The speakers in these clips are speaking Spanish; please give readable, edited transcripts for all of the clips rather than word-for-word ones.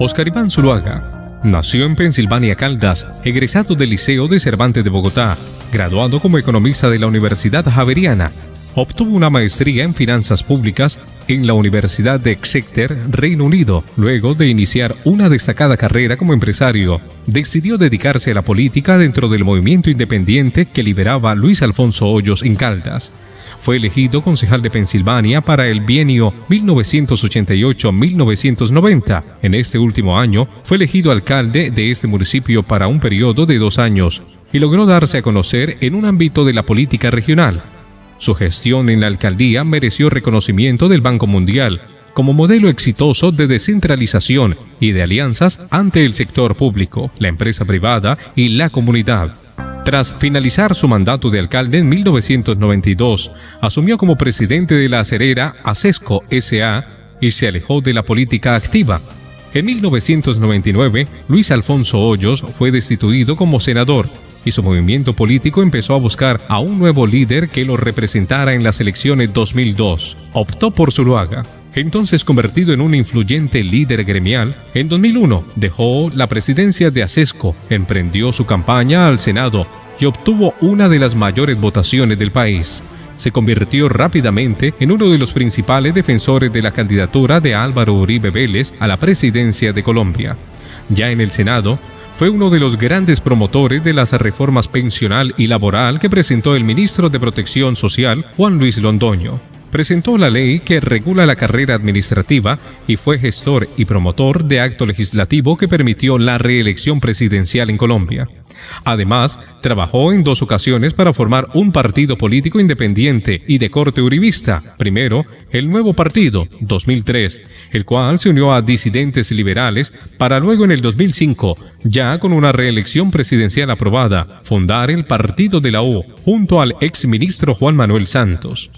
Óscar Iván Zuluaga nació en Pensilvania, Caldas, egresado del Liceo de Cervantes de Bogotá, graduado como economista de la Universidad Javeriana. Obtuvo una maestría en finanzas públicas en la Universidad de Exeter, Reino Unido. Luego de iniciar una destacada carrera como empresario, decidió dedicarse a la política dentro del movimiento independiente que lideraba Luis Alfonso Hoyos en Caldas. Fue elegido concejal de Pensilvania para el bienio 1988-1990. En este último año, fue elegido alcalde de este municipio para un periodo de 2 años y logró darse a conocer en un ámbito de la política regional. Su gestión en la alcaldía mereció reconocimiento del Banco Mundial como modelo exitoso de descentralización y de alianzas ante el sector público, la empresa privada y la comunidad. Tras finalizar su mandato de alcalde en 1992, asumió como presidente de la acerera Acesco S.A. y se alejó de la política activa. En 1999, Luis Alfonso Hoyos fue destituido como senador y su movimiento político empezó a buscar a un nuevo líder que lo representara en las elecciones 2002. Optó por Zuluaga. Entonces convertido en un influyente líder gremial, en 2001 dejó la presidencia de Acesco, emprendió su campaña al Senado y obtuvo una de las mayores votaciones del país. Se convirtió rápidamente en uno de los principales defensores de la candidatura de Álvaro Uribe Vélez a la presidencia de Colombia. Ya en el Senado, fue uno de los grandes promotores de las reformas pensional y laboral que presentó el ministro de Protección Social, Juan Luis Londoño. Presentó la ley que regula la carrera administrativa y fue gestor y promotor de acto legislativo que permitió la reelección presidencial en Colombia. Además, trabajó en 2 ocasiones para formar un partido político independiente y de corte uribista. Primero, el Nuevo Partido, 2003, el cual se unió a disidentes liberales para luego en el 2005, ya con una reelección presidencial aprobada, fundar el Partido de la U junto al exministro Juan Manuel Santos.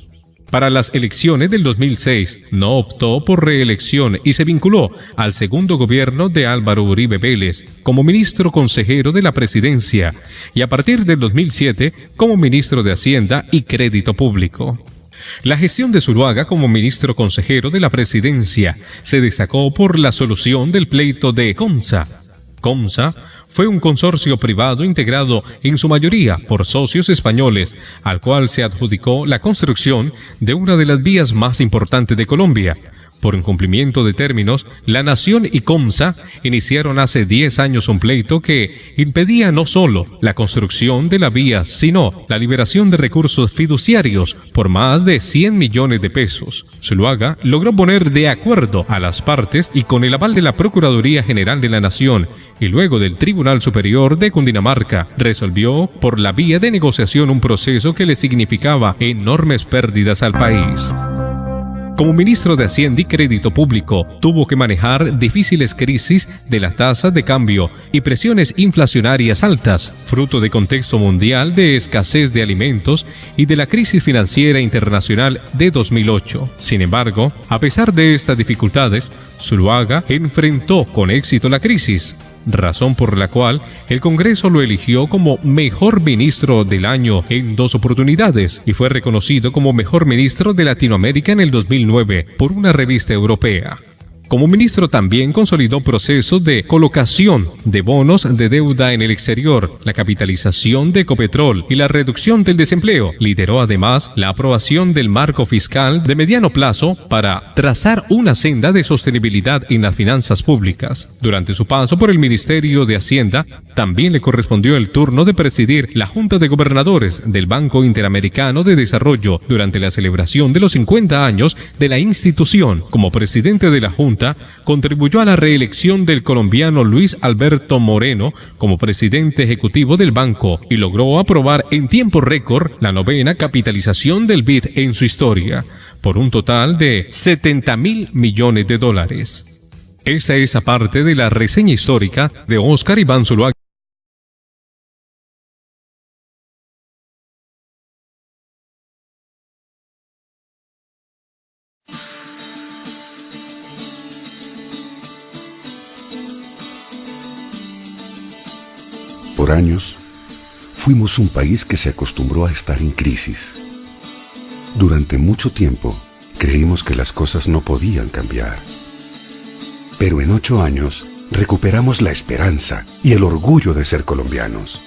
Para las elecciones del 2006, no optó por reelección y se vinculó al segundo gobierno de Álvaro Uribe Vélez como ministro consejero de la presidencia y a partir del 2007 como ministro de Hacienda y Crédito Público. La gestión de Zuluaga como ministro consejero de la presidencia se destacó por la solución del pleito de Comsa. Comsa fue un consorcio privado integrado en su mayoría por socios españoles, al cual se adjudicó la construcción de una de las vías más importantes de Colombia. Por incumplimiento de términos, la Nación y Comsa iniciaron hace 10 años un pleito que impedía no solo la construcción de la vía, sino la liberación de recursos fiduciarios por más de 100 millones de pesos. Zuluaga logró poner de acuerdo a las partes y con el aval de la Procuraduría General de la Nación y luego del Tribunal Superior de Cundinamarca, resolvió por la vía de negociación un proceso que le significaba enormes pérdidas al país. Como ministro de Hacienda y Crédito Público, tuvo que manejar difíciles crisis de las tasas de cambio y presiones inflacionarias altas, fruto de contexto mundial de escasez de alimentos y de la crisis financiera internacional de 2008. Sin embargo, a pesar de estas dificultades, Zuluaga enfrentó con éxito la crisis, razón por la cual el Congreso lo eligió como mejor ministro del año en 2 oportunidades y fue reconocido como mejor ministro de Latinoamérica en el 2009 por una revista europea. Como ministro también consolidó procesos de colocación de bonos de deuda en el exterior, la capitalización de Ecopetrol y la reducción del desempleo. Lideró además la aprobación del marco fiscal de mediano plazo para trazar una senda de sostenibilidad en las finanzas públicas. Durante su paso por el Ministerio de Hacienda, también le correspondió el turno de presidir la Junta de Gobernadores del Banco Interamericano de Desarrollo durante la celebración de los 50 años de la institución. Como presidente de la Junta, contribuyó a la reelección del colombiano Luis Alberto Moreno como presidente ejecutivo del banco y logró aprobar en tiempo récord la 9ª capitalización del BID en su historia, por un total de $70.000 millones. Esta es aparte de la reseña histórica de Óscar Iván Zuluaga. Por años, fuimos un país que se acostumbró a estar en crisis. Durante mucho tiempo, creímos que las cosas no podían cambiar. Pero en 8 años, recuperamos la esperanza y el orgullo de ser colombianos.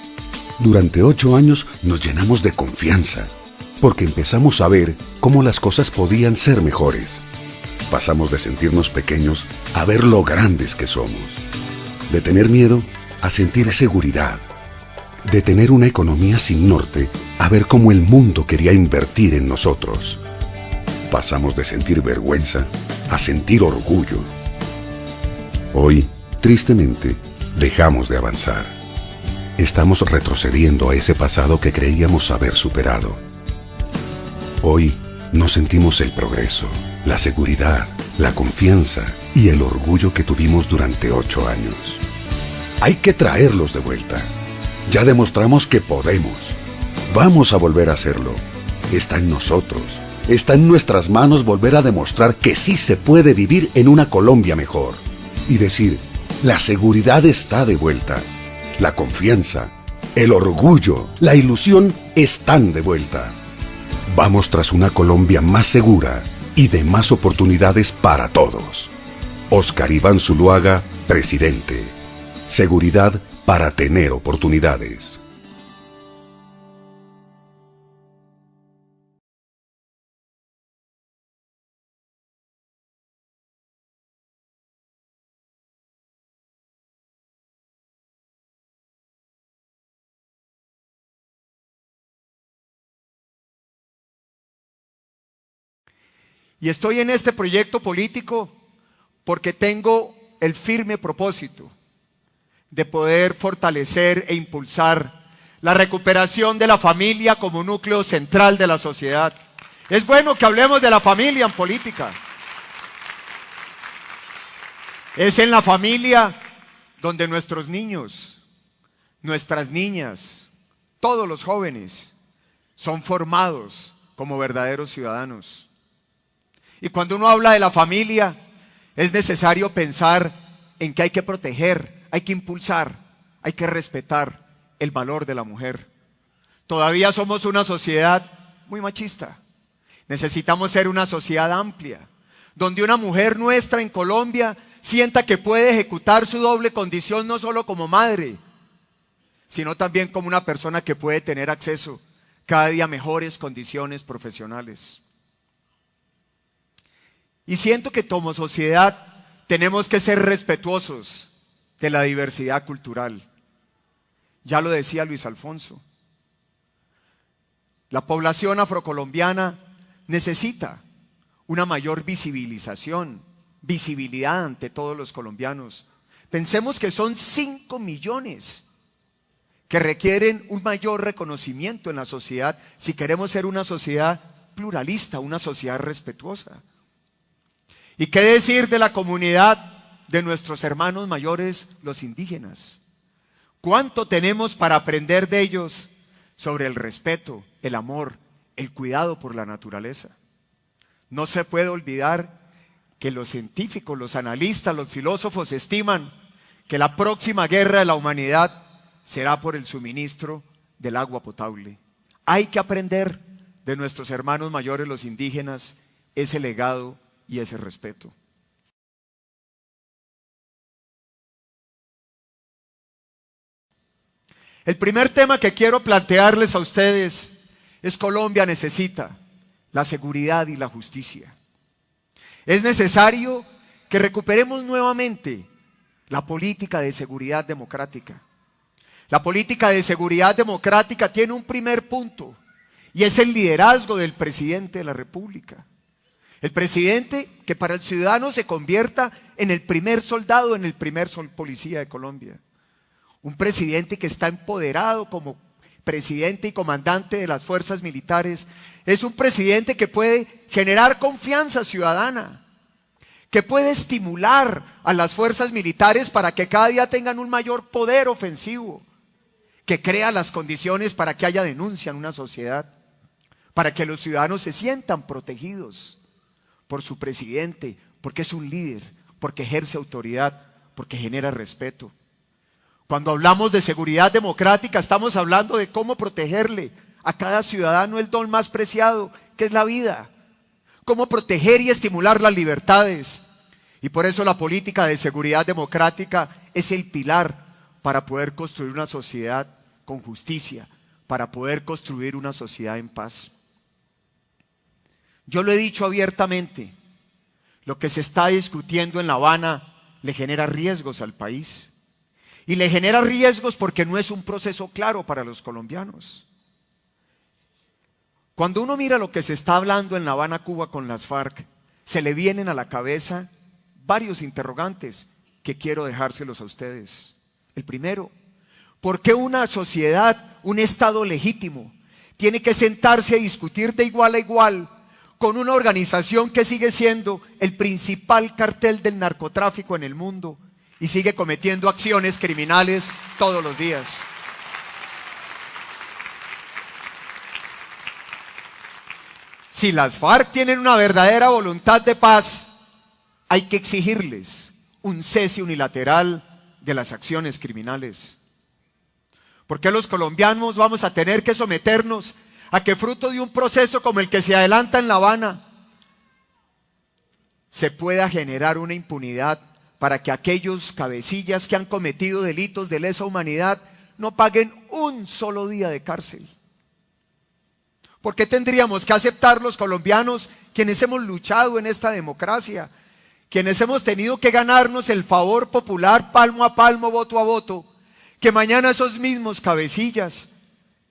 Durante 8 años nos llenamos de confianza, porque empezamos a ver cómo las cosas podían ser mejores. Pasamos de sentirnos pequeños a ver lo grandes que somos. De tener miedo a sentir seguridad. De tener una economía sin norte a ver cómo el mundo quería invertir en nosotros. Pasamos de sentir vergüenza a sentir orgullo. Hoy, tristemente, dejamos de avanzar. Estamos retrocediendo a ese pasado que creíamos haber superado. Hoy no sentimos el progreso, la seguridad, la confianza y el orgullo que tuvimos durante 8 años. Hay que traerlos de vuelta. Ya demostramos que podemos. Vamos a volver a hacerlo. Está en nosotros. Está en nuestras manos volver a demostrar que sí se puede vivir en una Colombia mejor. Y decir, la seguridad está de vuelta. La confianza, el orgullo, la ilusión están de vuelta. Vamos tras una Colombia más segura y de más oportunidades para todos. Óscar Iván Zuluaga, presidente. Seguridad para tener oportunidades. Y estoy en este proyecto político porque tengo el firme propósito de poder fortalecer e impulsar la recuperación de la familia como núcleo central de la sociedad. Es bueno que hablemos de la familia en política. Es en la familia donde nuestros niños, nuestras niñas, todos los jóvenes son formados como verdaderos ciudadanos. Y cuando uno habla de la familia, es necesario pensar en que hay que proteger, hay que impulsar, hay que respetar el valor de la mujer. Todavía somos una sociedad muy machista. Necesitamos ser una sociedad amplia, donde una mujer nuestra en Colombia sienta que puede ejecutar su doble condición no solo como madre, sino también como una persona que puede tener acceso cada día a mejores condiciones profesionales. Y siento que como sociedad tenemos que ser respetuosos de la diversidad cultural. Ya lo decía Luis Alfonso. La población afrocolombiana necesita una mayor visibilidad ante todos los colombianos. Pensemos que son 5 millones que requieren un mayor reconocimiento en la sociedad si queremos ser una sociedad pluralista, una sociedad respetuosa. ¿Y qué decir de la comunidad de nuestros hermanos mayores, los indígenas? ¿Cuánto tenemos para aprender de ellos sobre el respeto, el amor, el cuidado por la naturaleza? No se puede olvidar que los científicos, los analistas, los filósofos estiman que la próxima guerra de la humanidad será por el suministro del agua potable. Hay que aprender de nuestros hermanos mayores, los indígenas, ese legado y ese respeto. El primer tema que quiero plantearles a ustedes es: Colombia necesita la seguridad y la justicia. Es necesario que recuperemos nuevamente la política de seguridad democrática. La política de seguridad democrática tiene un primer punto y es el liderazgo del presidente de la República. El presidente que para el ciudadano se convierta en el primer soldado, en el primer policía de Colombia. Un presidente que está empoderado como presidente y comandante de las fuerzas militares. Es un presidente que puede generar confianza ciudadana, que puede estimular a las fuerzas militares para que cada día tengan un mayor poder ofensivo, que crea las condiciones para que haya denuncia en una sociedad, para que los ciudadanos se sientan protegidos por su presidente, porque es un líder, porque ejerce autoridad, porque genera respeto. Cuando hablamos de seguridad democrática, estamos hablando de cómo protegerle a cada ciudadano el don más preciado, que es la vida. Cómo proteger y estimular las libertades. Y por eso la política de seguridad democrática es el pilar para poder construir una sociedad con justicia, para poder construir una sociedad en paz. Yo lo he dicho abiertamente, lo que se está discutiendo en La Habana le genera riesgos al país. Y le genera riesgos porque no es un proceso claro para los colombianos. Cuando uno mira lo que se está hablando en La Habana, Cuba, con las FARC, se le vienen a la cabeza varios interrogantes que quiero dejárselos a ustedes. El primero, ¿por qué una sociedad, un Estado legítimo, tiene que sentarse a discutir de igual a igual con una organización que sigue siendo el principal cartel del narcotráfico en el mundo y sigue cometiendo acciones criminales todos los días? Si las FARC tienen una verdadera voluntad de paz, hay que exigirles un cese unilateral de las acciones criminales. ¿Por qué los colombianos vamos a tener que someternos a que fruto de un proceso como el que se adelanta en La Habana se pueda generar una impunidad para que aquellos cabecillas que han cometido delitos de lesa humanidad no paguen un solo día de cárcel? ¿Por qué tendríamos que aceptar los colombianos, quienes hemos luchado en esta democracia, quienes hemos tenido que ganarnos el favor popular palmo a palmo, voto a voto, que mañana esos mismos cabecillas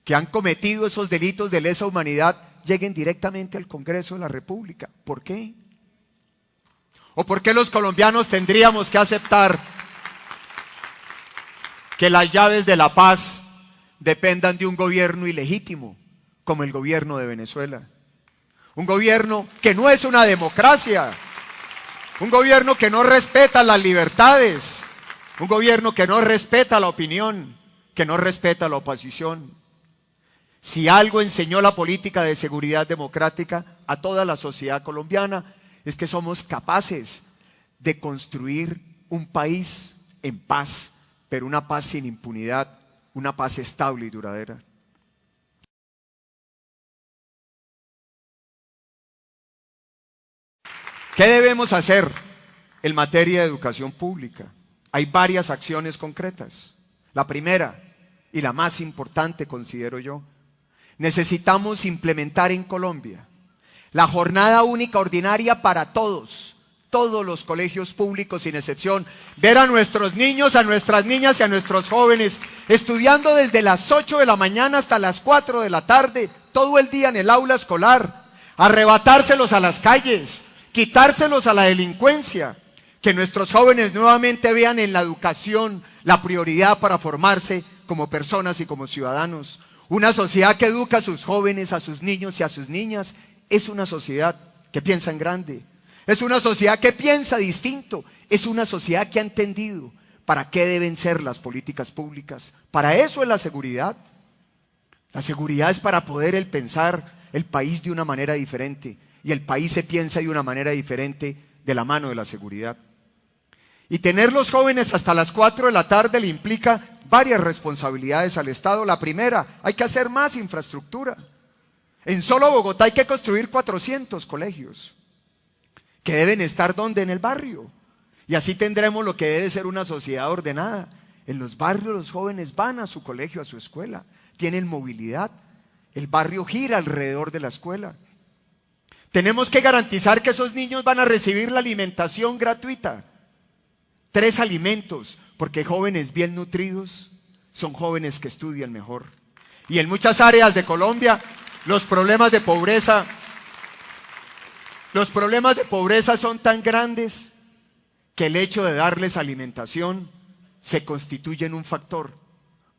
que han cometido esos delitos de lesa humanidad lleguen directamente al Congreso de la República? ¿Por qué? ¿O por qué los colombianos tendríamos que aceptar que las llaves de la paz dependan de un gobierno ilegítimo como el gobierno de Venezuela? Un gobierno que no es una democracia, un gobierno que no respeta las libertades, un gobierno que no respeta la opinión, que no respeta la oposición. Si algo enseñó la política de seguridad democrática a toda la sociedad colombiana, es que somos capaces de construir un país en paz, pero una paz sin impunidad, una paz estable y duradera. ¿Qué debemos hacer en materia de educación pública? Hay varias acciones concretas. La primera, y la más importante considero yo, necesitamos implementar en Colombia la jornada única ordinaria para todos los colegios públicos sin excepción. Ver a nuestros niños, a nuestras niñas y a nuestros jóvenes estudiando desde las 8 de la mañana hasta las 4 de la tarde, todo el día en el aula escolar, arrebatárselos a las calles, quitárselos a la delincuencia. Que nuestros jóvenes nuevamente vean en la educación la prioridad para formarse como personas y como ciudadanos. Una sociedad que educa a sus jóvenes, a sus niños y a sus niñas es una sociedad que piensa en grande, es una sociedad que piensa distinto, es una sociedad que ha entendido para qué deben ser las políticas públicas. Para eso es la seguridad. La seguridad es para poder pensar el país de una manera diferente, y el país se piensa de una manera diferente de la mano de la seguridad. Y tener los jóvenes hasta las 4 de la tarde le implica varias responsabilidades al Estado. La primera, hay que hacer más infraestructura. En solo Bogotá hay que construir 400 colegios, que deben estar ¿dónde? En el barrio. Y así tendremos lo que debe ser una sociedad ordenada. En los barrios los jóvenes van a su colegio, a su escuela, tienen movilidad. El barrio gira alrededor de la escuela. Tenemos que garantizar que esos niños van a recibir la alimentación gratuita. 3 alimentos, porque jóvenes bien nutridos son jóvenes que estudian mejor. Y en muchas áreas de Colombia los problemas de pobreza son tan grandes que el hecho de darles alimentación se constituye en un factor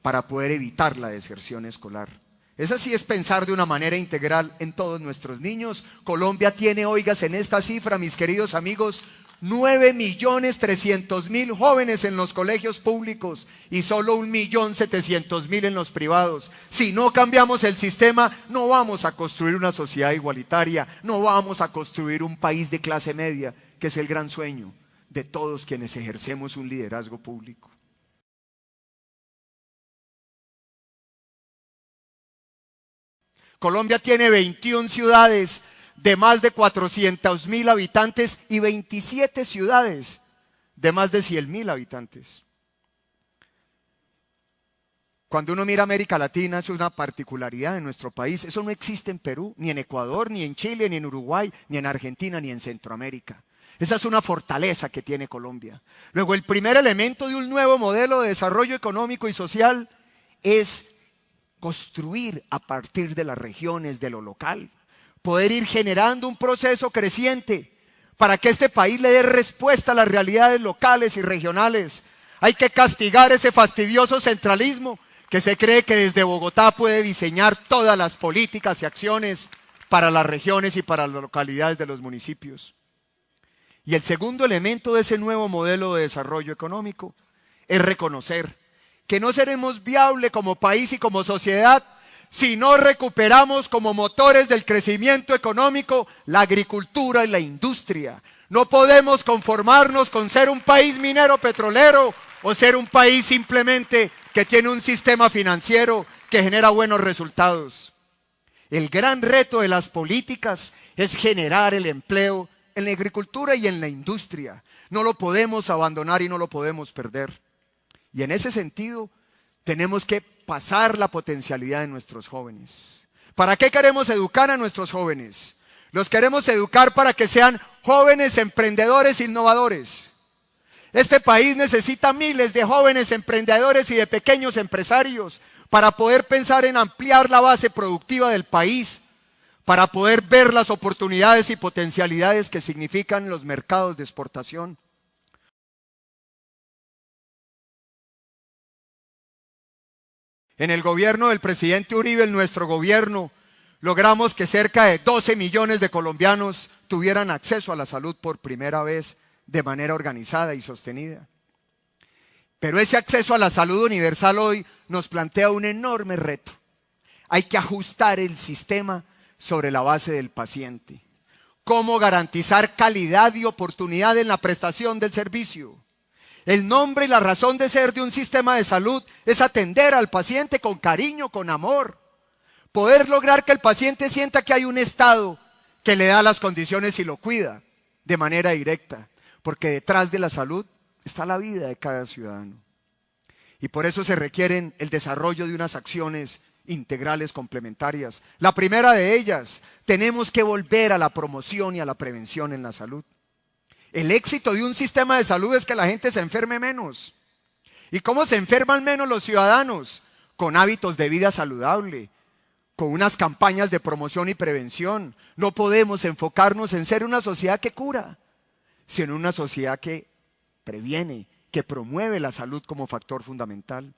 para poder evitar la deserción escolar. Esa sí es pensar de una manera integral en todos nuestros niños. Colombia tiene, oigas, en esta cifra, mis queridos amigos, 9.300.000 jóvenes en los colegios públicos y solo 1.700.000 en los privados. Si no cambiamos el sistema, no vamos a construir una sociedad igualitaria, no vamos a construir un país de clase media, que es el gran sueño de todos quienes ejercemos un liderazgo público. Colombia tiene 21 ciudades de más de 400.000 habitantes y 27 ciudades de más de 100.000 habitantes. Cuando uno mira América Latina, eso es una particularidad de nuestro país. Eso no existe en Perú, ni en Ecuador, ni en Chile, ni en Uruguay, ni en Argentina, ni en Centroamérica. Esa es una fortaleza que tiene Colombia. Luego, el primer elemento de un nuevo modelo de desarrollo económico y social es construir a partir de las regiones, de lo local. Poder ir generando un proceso creciente para que este país le dé respuesta a las realidades locales y regionales. Hay que castigar ese fastidioso centralismo que se cree que desde Bogotá puede diseñar todas las políticas y acciones para las regiones y para las localidades de los municipios. Y el segundo elemento de ese nuevo modelo de desarrollo económico es reconocer que no seremos viables como país y como sociedad si no recuperamos como motores del crecimiento económico la agricultura y la industria. No podemos conformarnos con ser un país minero petrolero o ser un país simplemente que tiene un sistema financiero que genera buenos resultados. El gran reto de las políticas es generar el empleo en la agricultura y en la industria. No lo podemos abandonar y no lo podemos perder. Y en ese sentido, tenemos que pasar la potencialidad de nuestros jóvenes. ¿Para qué queremos educar a nuestros jóvenes? Los queremos educar para que sean jóvenes emprendedores innovadores. Este país necesita miles de jóvenes emprendedores y de pequeños empresarios para poder pensar en ampliar la base productiva del país, para poder ver las oportunidades y potencialidades que significan los mercados de exportación. En el gobierno del presidente Uribe, en nuestro gobierno, logramos que cerca de 12 millones de colombianos tuvieran acceso a la salud por primera vez de manera organizada y sostenida. Pero ese acceso a la salud universal hoy nos plantea un enorme reto. Hay que ajustar el sistema sobre la base del paciente. ¿Cómo garantizar calidad y oportunidad en la prestación del servicio? El nombre y la razón de ser de un sistema de salud es atender al paciente con cariño, con amor. Poder lograr que el paciente sienta que hay un Estado que le da las condiciones y lo cuida de manera directa. Porque detrás de la salud está la vida de cada ciudadano. Y por eso se requieren el desarrollo de unas acciones integrales complementarias. La primera de ellas, tenemos que volver a la promoción y a la prevención en la salud. El éxito de un sistema de salud es que la gente se enferme menos. ¿Y cómo se enferman menos los ciudadanos? Con hábitos de vida saludable, con unas campañas de promoción y prevención. No podemos enfocarnos en ser una sociedad que cura, sino una sociedad que previene, que promueve la salud como factor fundamental.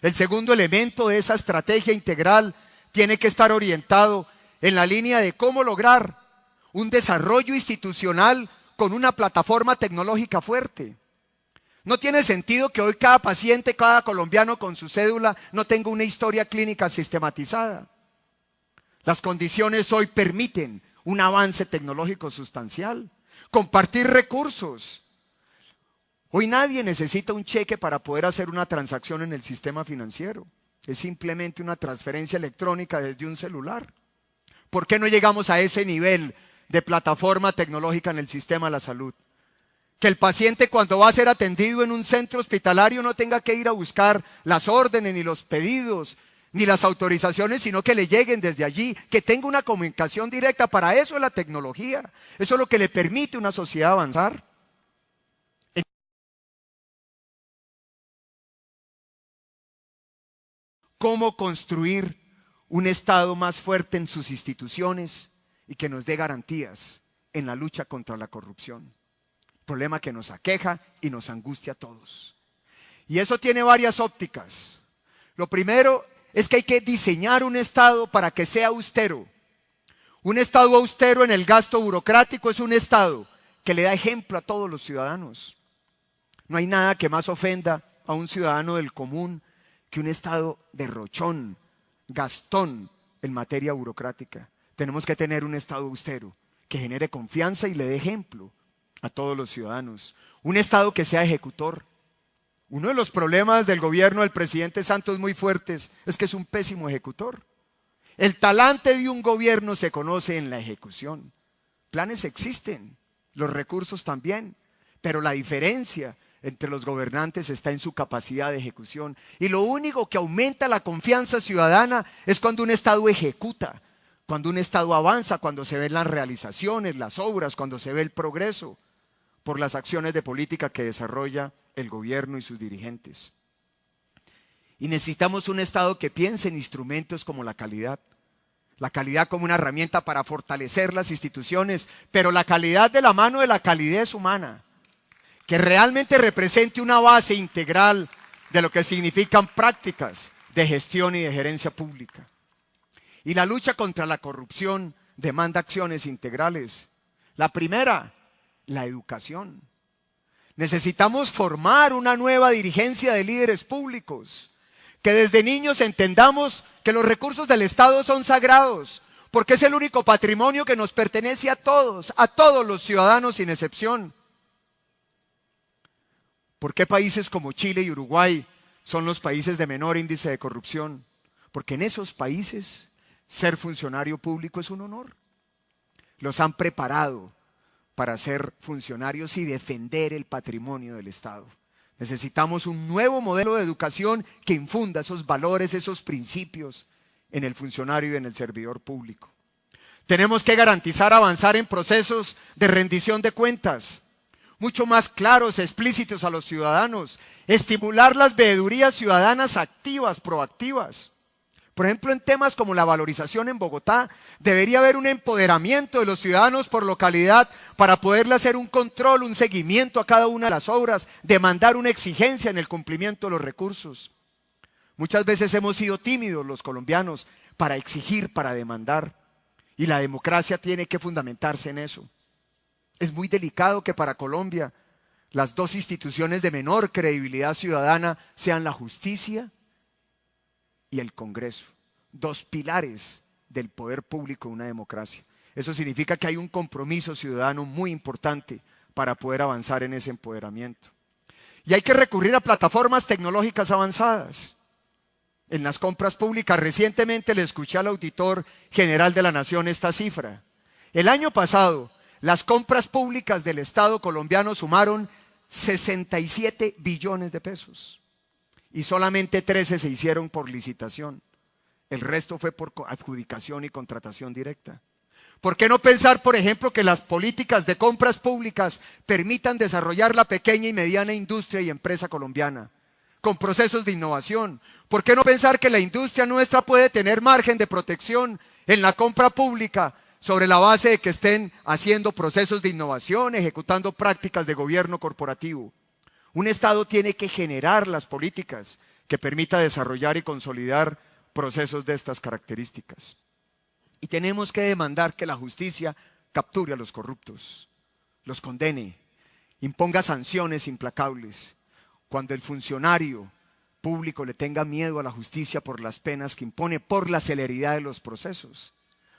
El segundo elemento de esa estrategia integral tiene que estar orientado en la línea de cómo lograr un desarrollo institucional con una plataforma tecnológica fuerte. No tiene sentido que hoy cada paciente, cada colombiano con su cédula no tenga una historia clínica sistematizada. Las condiciones hoy permiten un avance tecnológico sustancial. Compartir recursos. Hoy nadie necesita un cheque para poder hacer una transacción en el sistema financiero. Es simplemente una transferencia electrónica desde un celular. ¿Por qué no llegamos a ese nivel de plataforma tecnológica en el sistema de la salud? Que el paciente cuando va a ser atendido en un centro hospitalario no tenga que ir a buscar las órdenes, ni los pedidos, ni las autorizaciones, sino que le lleguen desde allí, que tenga una comunicación directa. Para eso es la tecnología. Eso es lo que le permite a una sociedad avanzar. ¿Cómo construir un Estado más fuerte en sus instituciones y que nos dé garantías en la lucha contra la corrupción? Problema que nos aqueja y nos angustia a todos. Y eso tiene varias ópticas. Lo primero es que hay que diseñar un Estado para que sea austero. Un Estado austero en el gasto burocrático es un Estado que le da ejemplo a todos los ciudadanos. No hay nada que más ofenda a un ciudadano del común que un Estado derrochón, gastón en materia burocrática. Tenemos que tener un Estado austero que genere confianza y le dé ejemplo a todos los ciudadanos. Un Estado que sea ejecutor. Uno de los problemas del gobierno del presidente Santos muy fuertes es que es un pésimo ejecutor. El talante de un gobierno se conoce en la ejecución. Planes existen, los recursos también, pero la diferencia entre los gobernantes está en su capacidad de ejecución. Y lo único que aumenta la confianza ciudadana es cuando un Estado ejecuta, cuando un Estado avanza, cuando se ven las realizaciones, las obras, cuando se ve el progreso por las acciones de política que desarrolla el gobierno y sus dirigentes. Y necesitamos un Estado que piense en instrumentos como la calidad como una herramienta para fortalecer las instituciones, pero la calidad de la mano de la calidez humana, que realmente represente una base integral de lo que significan prácticas de gestión y de gerencia pública. Y la lucha contra la corrupción demanda acciones integrales. La primera, la educación. Necesitamos formar una nueva dirigencia de líderes públicos, que desde niños entendamos que los recursos del Estado son sagrados, porque es el único patrimonio que nos pertenece a todos los ciudadanos sin excepción. ¿Por qué países como Chile y Uruguay son los países de menor índice de corrupción? Porque en esos países ser funcionario público es un honor. Los han preparado para ser funcionarios y defender el patrimonio del Estado. Necesitamos un nuevo modelo de educación que infunda esos valores, esos principios en el funcionario y en el servidor público. Tenemos que garantizar avanzar en procesos de rendición de cuentas, mucho más claros, explícitos a los ciudadanos, estimular las veedurías ciudadanas activas, proactivas. Por ejemplo, en temas como la valorización en Bogotá, debería haber un empoderamiento de los ciudadanos por localidad para poderle hacer un control, un seguimiento a cada una de las obras, demandar una exigencia en el cumplimiento de los recursos. Muchas veces hemos sido tímidos los colombianos para exigir, para demandar, y la democracia tiene que fundamentarse en eso. Es muy delicado que para Colombia las dos instituciones de menor credibilidad ciudadana sean la justicia y el Congreso, dos pilares del poder público de una democracia. Eso significa que hay un compromiso ciudadano muy importante para poder avanzar en ese empoderamiento. Y hay que recurrir a plataformas tecnológicas avanzadas. En las compras públicas, recientemente le escuché al auditor general de la Nación esta cifra. El año pasado, las compras públicas del Estado colombiano sumaron 67 billones de pesos. Y solamente 13 se hicieron por licitación. El resto fue por adjudicación y contratación directa. ¿Por qué no pensar, por ejemplo, que las políticas de compras públicas permitan desarrollar la pequeña y mediana industria y empresa colombiana con procesos de innovación? ¿Por qué no pensar que la industria nuestra puede tener margen de protección en la compra pública sobre la base de que estén haciendo procesos de innovación, ejecutando prácticas de gobierno corporativo? Un Estado tiene que generar las políticas que permita desarrollar y consolidar procesos de estas características. Y tenemos que demandar que la justicia capture a los corruptos, los condene, imponga sanciones implacables. Cuando el funcionario público le tenga miedo a la justicia por las penas que impone, por la celeridad de los procesos,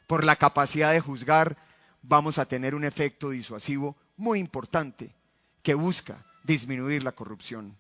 por la capacidad de juzgar, vamos a tener un efecto disuasivo muy importante que busca disminuir la corrupción.